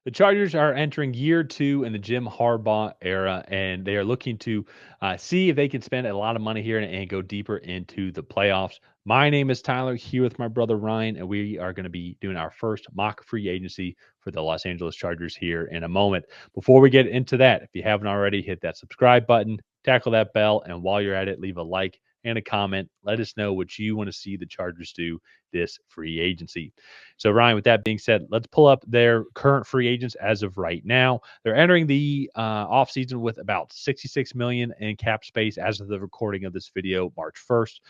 The Chargers are entering year 2 in the Jim Harbaugh era, and they are looking to see if they can spend a lot of money here and go deeper into the playoffs. My name is Tyler, here with my brother Ryan, and we are going to be doing our first mock free agency for the Los Angeles Chargers here in a moment. Before we get into that, if you haven't already, hit that subscribe button, tackle that bell, and while you're at it, leave a like and a comment. Let us know what you want to see the Chargers do this free agency. So, Ryan, with that being said, let's pull up their current free agents as of right now. They're entering the offseason with about $66 million in cap space as of the recording of this video, March 1st.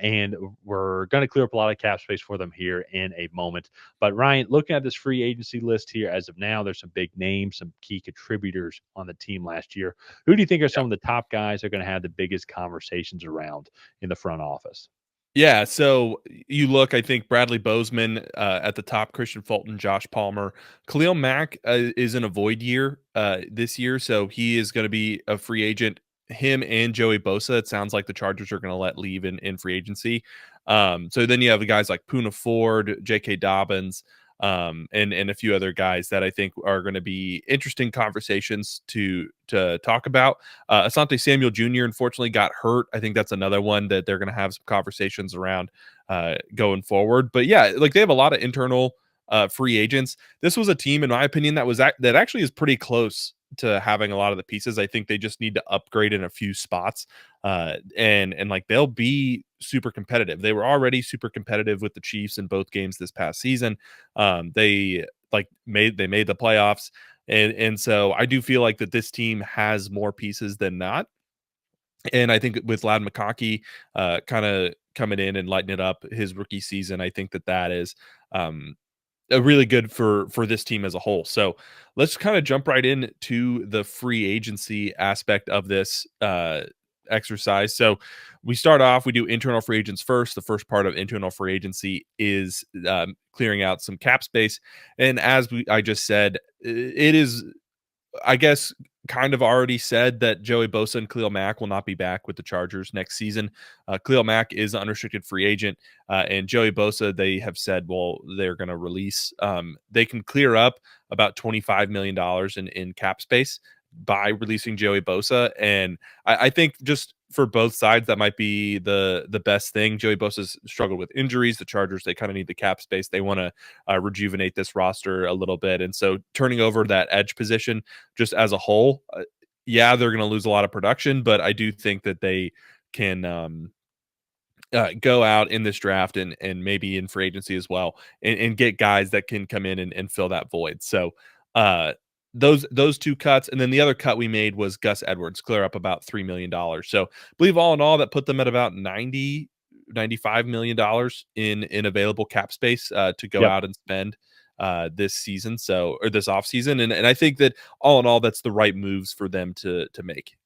And we're going to clear up a lot of cap space for them here in a moment. But, Ryan, looking at this free agency list here as of now, there's some big names, some key contributors on the team last year. Who do you think are some of the top guys that are going to have the biggest conversations around in the front office? Yeah, so you look, I think Bradley Bozeman at the top, Christian Fulton, Josh Palmer. Khalil Mack is in a void year this year, so he is going to be a free agent. Him and Joey Bosa, it sounds like the Chargers are going to let leave in free agency. So then you have the guys like Poona Ford, J.K. Dobbins, and a few other guys that I think are going to be interesting conversations to talk about. Asante Samuel Jr. unfortunately got hurt. I think that's another one that they're going to have some conversations around going forward. But yeah, like they have a lot of internal free agents. This was a team, in my opinion, that actually is pretty close to having a lot of the pieces. I think they just need to upgrade in a few spots, and like they'll be super competitive. They were already super competitive with the Chiefs in both games this past season. They made the playoffs. And so I do feel like that this team has more pieces than not. And I think with Lad McConkey kind of coming in and lighting it up his rookie season, I think that is really good for this team as a whole. So let's kind of jump right into the free agency aspect of this exercise. So we start off, we do internal free agents first. The first part of internal free agency is clearing out some cap space. And as I just said, it is, I guess, kind of already said that Joey Bosa and Khalil Mack will not be back with the Chargers next season. Khalil Mack is an unrestricted free agent, and Joey Bosa, they have said, well, they're going to release. They can clear up about $25 million in cap space by releasing Joey Bosa. And I think just for both sides, that might be the best thing. Joey Bosa's struggled with injuries. The Chargers, they kind of need the cap space. They want to rejuvenate this roster a little bit. And so turning over that edge position just as a whole, yeah, they're going to lose a lot of production, but I do think that they can go out in this draft and maybe in free agency as well and get guys that can come in and fill that void. So those two cuts, and then the other cut we made was Gus Edwards, clear up about $3 million. So I believe all in all that put them at about $95 million in available cap space to go Yep. out and spend this season, or this offseason. And I think that all in all, that's the right moves for them to make.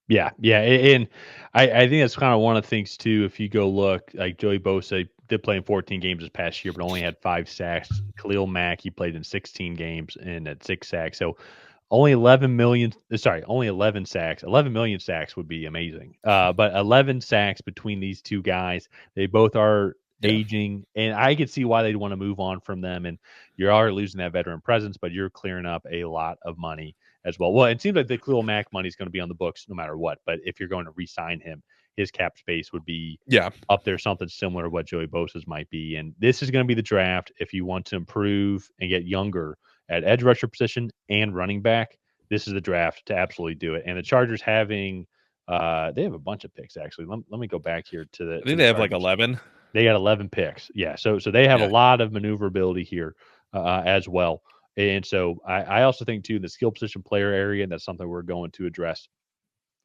Yeah, yeah, and I think that's kind of one of the things too. If you go look, like Joey Bosa did play in 14 games this past year, but only had 5 sacks. Khalil Mack, he played in 16 games and had 6 sacks. So only 11 million. Sorry, only 11 sacks. 11 million sacks would be amazing. But 11 sacks between these two guys. They both are Yeah. aging, and I could see why they'd want to move on from them. And you're already losing that veteran presence, but you're clearing up a lot of money as well. Well, it seems like the Khalil Mack money is going to be on the books no matter what. But if you're going to re-sign him, his cap space would be Yeah. up there, something similar to what Joey Bosa's might be. And this is going to be the draft if you want to improve and get younger at edge rusher position and running back. This is the draft to absolutely do it. And the Chargers they have a bunch of picks actually. Let me go back here to I the think they have like Chargers. 11. They got 11 picks. Yeah, so they have a Yeah. lot of maneuverability here as well. And so I also think too the skill position player area, and that's something we're going to address.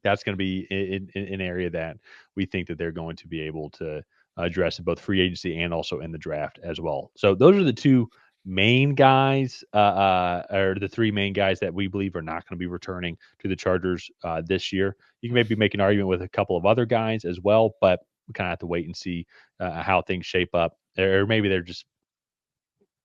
That's going to be in an area that we think that they're going to be able to address in both free agency and also in the draft as well. So those are the two main guys, or the three main guys that we believe are not going to be returning to the Chargers this year. You can maybe make an argument with a couple of other guys as well, but we kind of have to wait and see how things shape up, or maybe they're just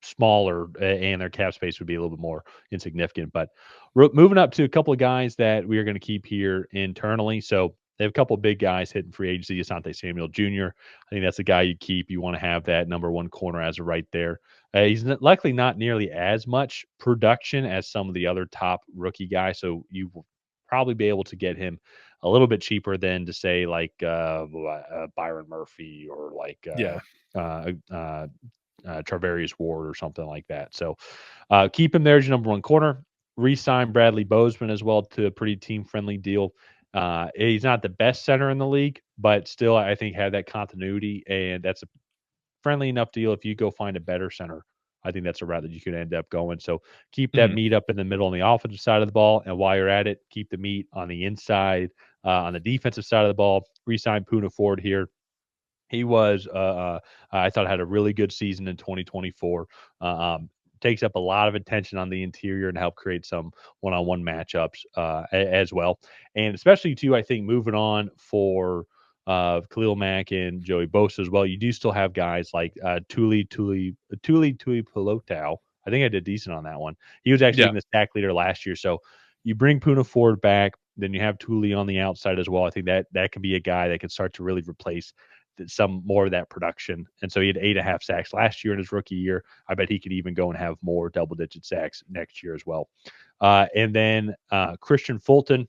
smaller and their cap space would be a little bit more insignificant. But moving up to a couple of guys that we are going to keep here internally. So They have a couple of big guys hitting free agency. Asante Samuel Jr. I think that's the guy you keep. You want to have that number one corner as a right there. He's likely not nearly as much production as some of the other top rookie guys, so you will probably be able to get him a little bit cheaper than to say like Byron Murphy or like Yeah. Travarius Ward or something like that. So keep him there as your number one corner. Re-sign Bradley Bozeman as well to a pretty team-friendly deal. He's not the best center in the league, but still, I think have that continuity, and that's a friendly enough deal. If you go find a better center, I think that's a route that you could end up going. So keep that Mhm. meat up in the middle on the offensive side of the ball, and while you're at it, keep the meat on the inside on the defensive side of the ball. Re-sign Puna Ford here. He was, I thought, had a really good season in 2024. Takes up a lot of attention on the interior and help create some one-on-one matchups as well. And especially, too, I think moving on for Khalil Mack and Joey Bosa as well, you do still have guys like Tuli Pelotau. I think I did decent on that one. He was actually Yeah. even the sack leader last year. So you bring Puna Ford back, then you have Tuli on the outside as well. I think that can be a guy that can start to really replace some more of that production. And so he had 8.5 sacks last year in his rookie year. I bet he could even go and have more double digit sacks next year as well. And then Christian Fulton,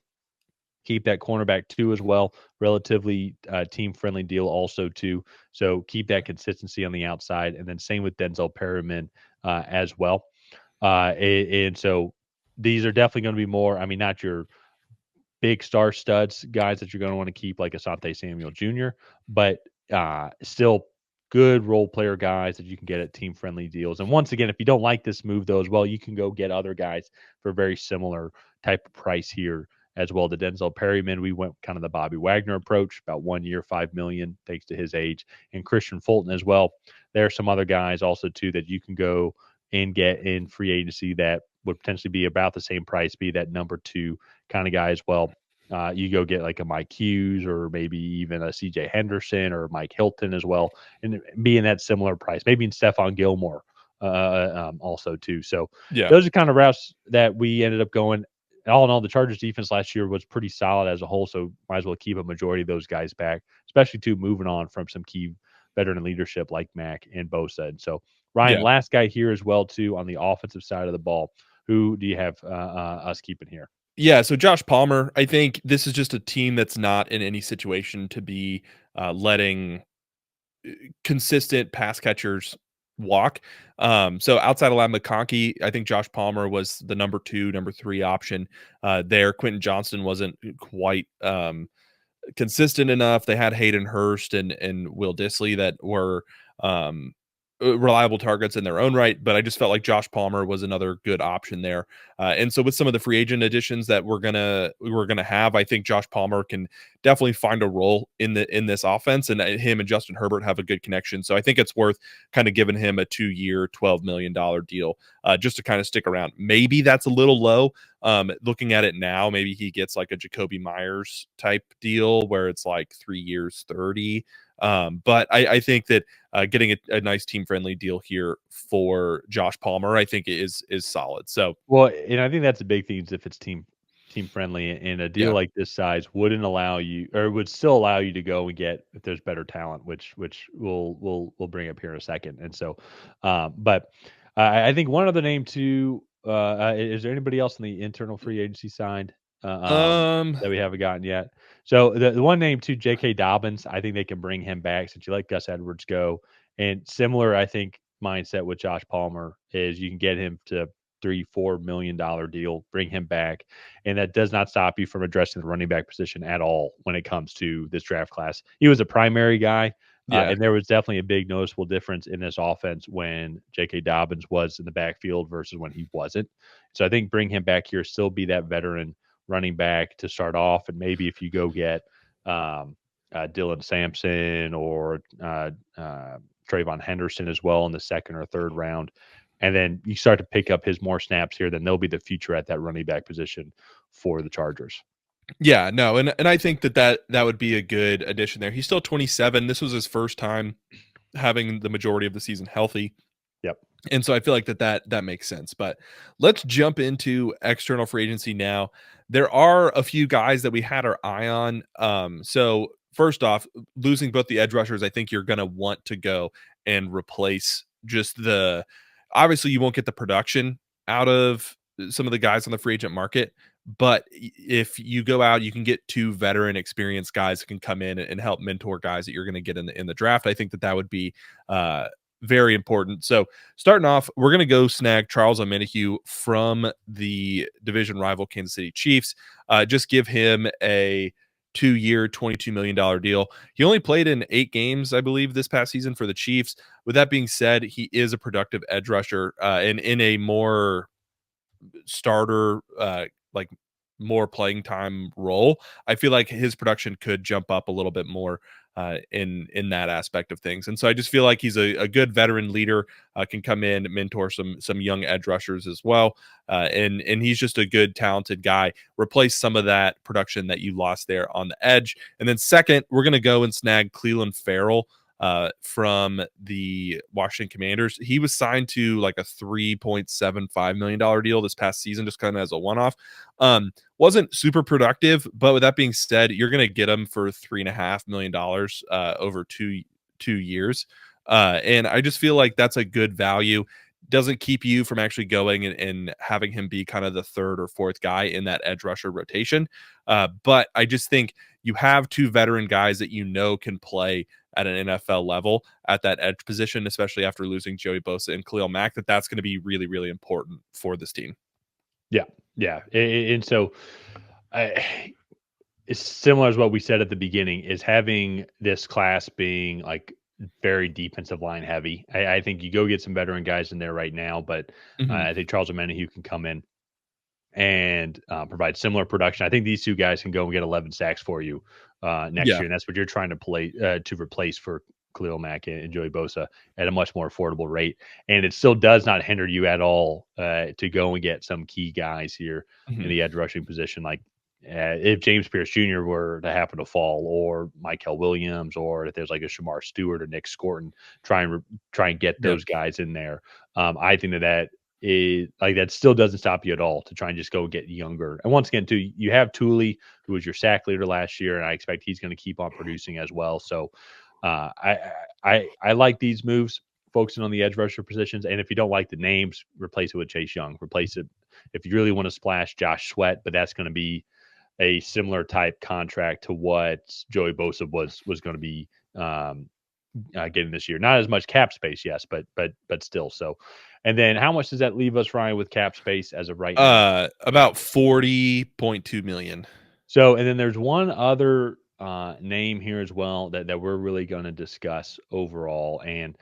keep that cornerback too as well. Relatively team friendly deal also too. So keep that consistency on the outside. And then same with Denzel Perryman as well. And so these are definitely going to be more, I mean, not your big star studs, guys that you're going to want to keep like Asante Samuel Jr., but still good role player guys that you can get at team friendly deals. And once again, if you don't like this move though as well, you can go get other guys for very similar type of price here as well. The Denzel Perryman, we went kind of the Bobby Wagner approach, about 1 year, 5 million, thanks to his age, and Christian Fulton as well. There are some other guys also too that you can go and get in free agency that would potentially be about the same price, be that number two kind of guy as well. You go get like a Mike Hughes or maybe even a CJ Henderson or Mike Hilton as well, and be in that similar price, maybe in Stephon Gilmore also too. So Yeah. those are kind of routes that we ended up going. All in all, the Chargers defense last year was pretty solid as a whole, so might as well keep a majority of those guys back, especially too moving on from some key veteran leadership like Mack and Bosa. And so Ryan, Yeah. last guy here as well too on the offensive side of the ball. Who do you have us keeping here? Yeah, so Josh Palmer, I think this is just a team that's not in any situation to be letting consistent pass catchers walk. So outside of Lam McConkey, I think Josh Palmer was the number two, number three option there. Quentin Johnston wasn't quite consistent enough. They had Hayden Hurst and Will Disley that were um, reliable targets in their own right, but I just felt like Josh Palmer was another good option there. And so with some of the free agent additions that we're gonna have, I think Josh Palmer can definitely find a role in this offense, and him and Justin Herbert have a good connection. So I think it's worth kind of giving him a 2-year, $12 million deal just to kind of stick around. Maybe that's a little low. Looking at it now, maybe he gets like a Jacoby Myers type deal where it's like 3 years, 30. But I think that getting a nice team friendly deal here for Josh Palmer, I think is solid. So Well, and I think that's a big thing is if it's team friendly and a deal yeah, like this size wouldn't allow you or would still allow you to go and get if there's better talent, which we'll bring up here in a second. And so, but I think one other name too. Is there anybody else on the internal free agency side um, that we haven't gotten yet? So the one name too, J.K. Dobbins. I think they can bring him back since you let Gus Edwards go. And similar, I think mindset with Josh Palmer is you can get him to $3-4 million deal, bring him back, and that does not stop you from addressing the running back position at all when it comes to this draft class. He was a primary guy, yeah, and there was definitely a big noticeable difference in this offense when J.K. Dobbins was in the backfield versus when he wasn't. So I think bring him back here, still be that veteran running back to start off, and maybe if you go get Dylan Sampson or Trayvon Henderson as well in the second or third round. And then you start to pick up his more snaps here, then they'll be the future at that running back position for the Chargers. yeah, no, and I think that would be a good addition there. He's still 27. This was his first time having the majority of the season healthy. Yep. And so I feel like that makes sense. But let's jump into external free agency now. There are a few guys that we had our eye on. So first off, losing both the edge rushers, I think you're going to want to go and replace just the. Obviously, you won't get the production out of some of the guys on the free agent market, but if you go out, you can get two veteran, experienced guys who can come in and help mentor guys that you're going to get in the draft. I think that would be uh, very important. So starting off, we're going to go snag Charles Omenihu from the division rival Kansas City Chiefs. Just give him a 2-year, $22 million deal. He only played in 8 games, I believe, this past season for the Chiefs. With that being said, he is a productive edge rusher and in a more starter, like more playing time role. I feel like his production could jump up a little bit more in that aspect of things. And so I just feel like he's a good veteran leader, can come in, mentor some young edge rushers as well. And he's just a good, talented guy. Replace some of that production that you lost there on the edge. And then second, we're going to go and snag Clelin Ferrell from the Washington Commanders. He was signed to like a $3.75 million deal this past season, just kind of as a one-off. Wasn't super productive, but with that being said, you're going to get him for $3.5 million over two years. And I just feel like that's a good value. Doesn't keep you from actually going and having him be kind of the third or fourth guy in that edge rusher rotation. But I just think you have two veteran guys that can play at an NFL level at that edge position, especially after losing Joey Bosa and Khalil Mack, that's going to be really, really important for this team. Yeah, yeah, and so I, it's similar as what we said at the beginning. Is having this class being like very defensive line heavy. I think you go get some veteran guys in there right now, but Mm-hmm. I think Charles Omenihu can come in and provide similar production. I think these two guys can go and get 11 sacks for you next Yeah. year, and that's what you're trying to play to replace for Khalil Mack and Joey Bosa at a much more affordable rate. And it still does not hinder you at all to go and get some key guys here in Mm-hmm. the edge rushing position, like if James Pierce Jr. were to happen to fall, or Michael Williams, or if there's like a Shamar Stewart or Nick Scorton, try and get Yeah. those guys in there. I think that is like that still doesn't stop you at all to try and just go get younger. And once again, too, you have Thule, who was your sack leader last year, and I expect he's going to keep on producing as well. So I like these moves, focusing on the edge rusher positions. And if you don't like the names, replace it with Chase Young. Replace it if you really want to splash Josh Sweat, but that's going to be a similar type contract to what Joey Bosa was going to be getting this year. Not as much cap space, yes, but still. So, and then how much does that leave us, Ryan, with cap space as of right now? About 40.2 million. So, and then there's one other name here as well that we're really going to discuss overall, and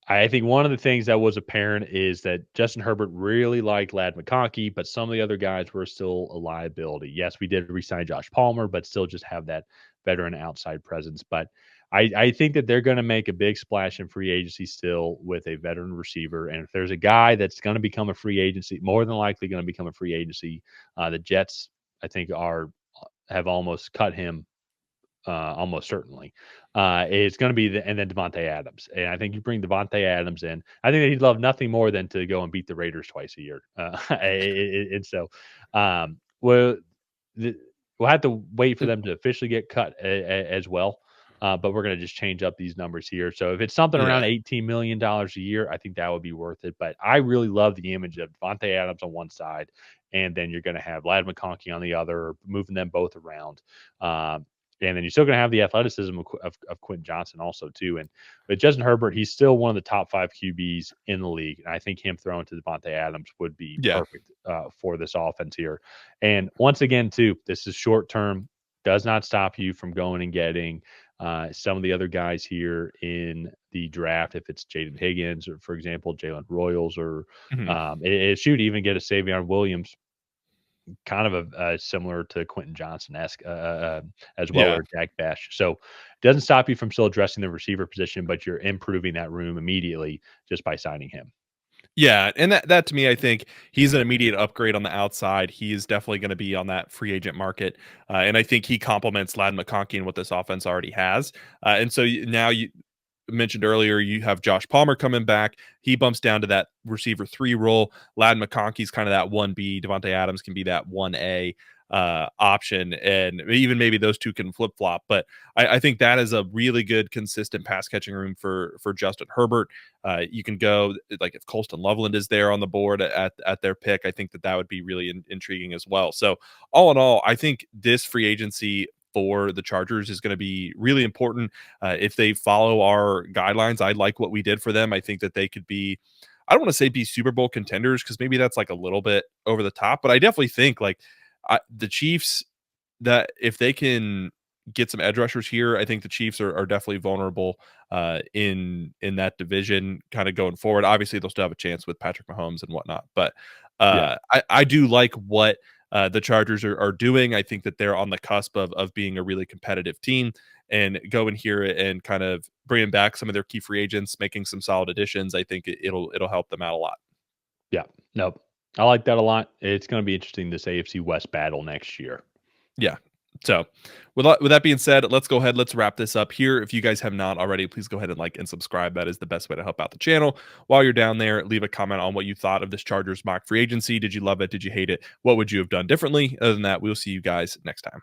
I think one of the things that was apparent is that Justin Herbert really liked Lad McConkey, but some of the other guys were still a liability. Yes, we did re-sign Josh Palmer, but still just have that veteran outside presence. But I think that they're going to make a big splash in free agency still with a veteran receiver. And if there's a guy that's going to become a free agency, more than likely going to become a free agency, the Jets, I think, have almost cut him almost certainly. It's going to be and then Davante Adams, and I think you bring Davante Adams in. I think that he'd love nothing more than to go and beat the Raiders twice a year. And so, well, we'll have to wait for them to officially get cut as well. But we're going to just change up these numbers here. So if it's something around Yeah. $18 million a year, I think that would be worth it. But I really love the image of Davante Adams on one side, and then you're going to have Lad McConkey on the other, moving them both around. And then you're still going to have the athleticism of Quentin Johnson also too. And but Justin Herbert, he's still one of the top 5 QBs in the league, and I think him throwing to Davante Adams would be Yeah. perfect for this offense here. And once again, too, this is short term. Does not stop you from going and getting some of the other guys here in the draft. If it's Jaden Higgins or, for example, Jalen Royals, or Mm-hmm. it should even get a Savion Williams, kind of a similar to Quentin Johnson-esque as well, Yeah. or Jack Bash. So it doesn't stop you from still addressing the receiver position, but you're improving that room immediately just by signing him. Yeah, and that to me, I think he's an immediate upgrade on the outside. He is definitely going to be on that free agent market, and I think he complements Lad McConkey and what this offense already has. And so now you mentioned earlier, you have Josh Palmer coming back. He bumps down to that receiver 3 role. Lad McConkey's kind of that 1B. Davante Adams can be that 1A. option, and even maybe those two can flip flop. But I think that is a really good, consistent pass catching room for Justin Herbert. You can go like if Colston Loveland is there on the board at their pick. I think that would be really intriguing as well. So all in all, I think this free agency for the Chargers is going to be really important. If they follow our guidelines, I like what we did for them. I think that they could be, I don't want to say be Super Bowl contenders because maybe that's like a little bit over the top, but I definitely think like the Chiefs, that if they can get some edge rushers here, I think the Chiefs are definitely vulnerable in that division kind of going forward. Obviously, they'll still have a chance with Patrick Mahomes and whatnot, but Yeah. I do like what the Chargers are doing. I think that they're on the cusp of being a really competitive team, and going here and kind of bringing back some of their key free agents, making some solid additions. I think it'll help them out a lot. Yeah. Nope. I like that a lot. It's going to be interesting, this AFC West battle next year. Yeah. So, with that being said, let's go ahead. Let's wrap this up here. If you guys have not already, please go ahead and like and subscribe. That is the best way to help out the channel. While you're down there, leave a comment on what you thought of this Chargers mock free agency. Did you love it? Did you hate it? What would you have done differently? Other than that, we'll see you guys next time.